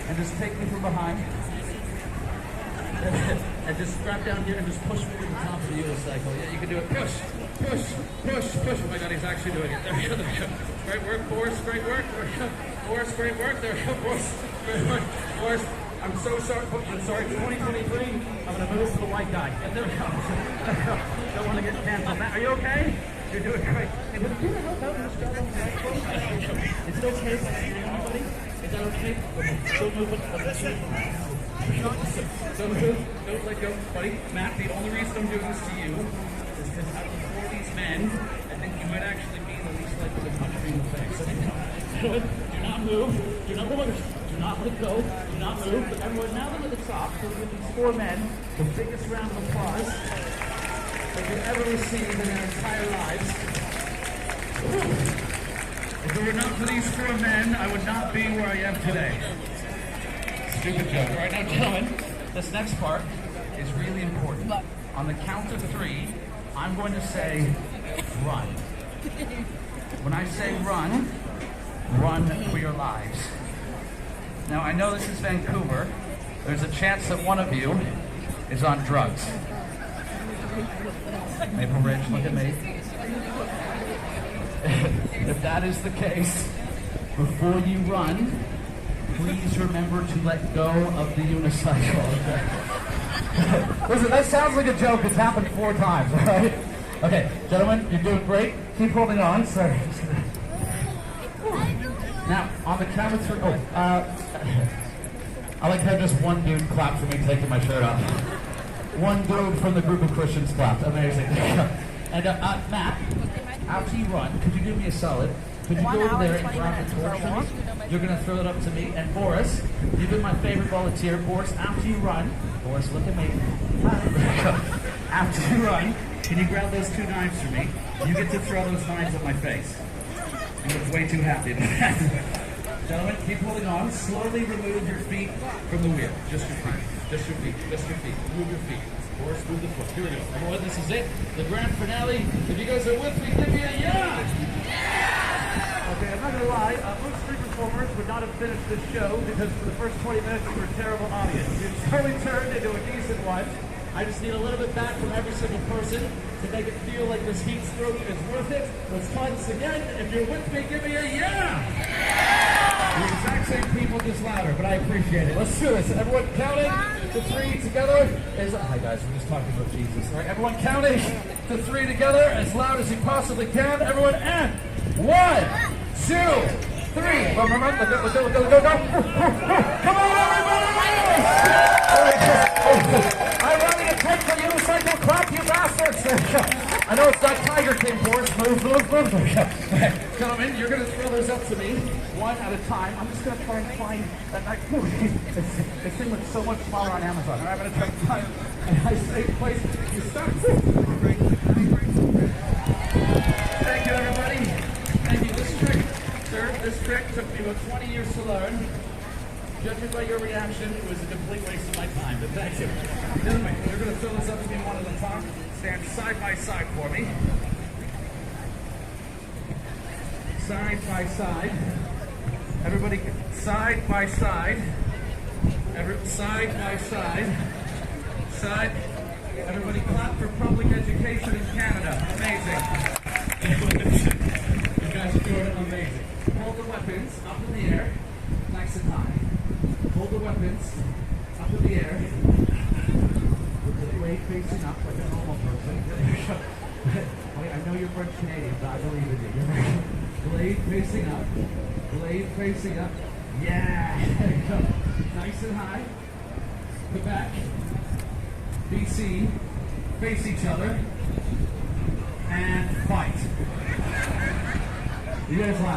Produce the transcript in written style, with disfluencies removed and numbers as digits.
and just take me from behind. And just strap down here and just push me to the top of the unicycle. Yeah, you can do it. Push, push, push, push. Oh my God, he's actually doing it. There we go, there we go. Great work, Forrest, great work. There we go. Forrest, great work. There we go, Forrest. Great work. Forrest, I'm so sorry. I'm sorry, 2023, I'm going to move to the white guy. And there we go. Don't want to get canceled. Matt, are you okay? You're doing great. Hey, but do you help out in this job? Is it okay if I see anybody? Is that okay? Don't move it. Don't move. Don't let go, buddy. Matt, the only reason I'm doing this to you is because out of all these men, I think you might actually be the least likely to punch me in the face. Do not move. Do not move. Do not let go. Do not move. But everyone, now that we're at the top, we're with these four men, the biggest round of applause that you've ever received in their entire lives. If it were not for these four men, I would not be where I am today. Stupid joke. All right, now, gentlemen, this next part is really important. On the count of three, I'm going to say run. When I say run, run for your lives. Now, I know this is Vancouver. There's a chance that one of you is on drugs. Maple Ridge, look at me. If that is the case, before you run, please remember to let go of the unicycle. Listen, that sounds like a joke. It's happened 4 times, all right? Okay, gentlemen, you're doing great. Keep holding on. Sorry. Now, on the count of 3, I like how just one dude clapped for me taking my shirt off. One dude from the group of Christians clapped. Amazing. And Matt, after you run, could you do me a solid? Could you go over there and grab the torch for me? You're going to throw it up to me. And Boris, you've been my favorite volunteer. Boris, after you run, Boris, look at me. After you run, can you grab those 2 knives for me? You get to throw those knives at my face. I was way too happy about that. Gentlemen, keep holding on. Slowly remove your feet from the wheel. Just your feet. Just your feet. Just your feet. Move your feet. Boris, move the foot. Here we go. Everyone, this is it. The grand finale. If you guys are with me, give me a yeah! Okay, I'm not going to lie. Most street performers would not have finished this show because for the first 20 minutes we were a terrible audience. It totally turned into a decent one. I just need a little bit back from every single person to make it feel like this heat stroke is worth it. Let's try this again. If you're with me, give me a yeah! The exact same people, just louder, but I appreciate it. Let's do this. Everyone counting to 3 together. Hi guys, we're just talking about Jesus. All right, everyone counting to 3 together as loud as you possibly can. Everyone, and 1, 2, 3. Go. Come on, everybody! I'm running a 10 for unicycle clap, you bastards! I know it's not Tiger King, Boris. Move. Gentlemen, you're going to throw those up to me, one at a time. I'm just going to try and find that knife. This thing looks so much smaller on Amazon. I'm going to try and find a nice safe place. You start. Thank you, everybody. Thank you. This trick, sir, this trick took me about 20 years to learn. Judging by your reaction, it was a complete waste of my time, but thank you. Gentlemen, you're going to throw this up to me one at a time. Stand side by side for me. Side by side. Everybody, side by side. Side by side. Side. Everybody clap for public education in Canada. Amazing. You guys are doing it amazing. Hold the weapons up in the air, nice and high. Hold the weapons up in the air. With the blade facing up like a normal person. I know you're French Canadian, but I believe in you. Blade facing up. Blade facing up. Yeah! There you go. Nice and high. Quebec. BC. Face each other. And fight. You guys laugh.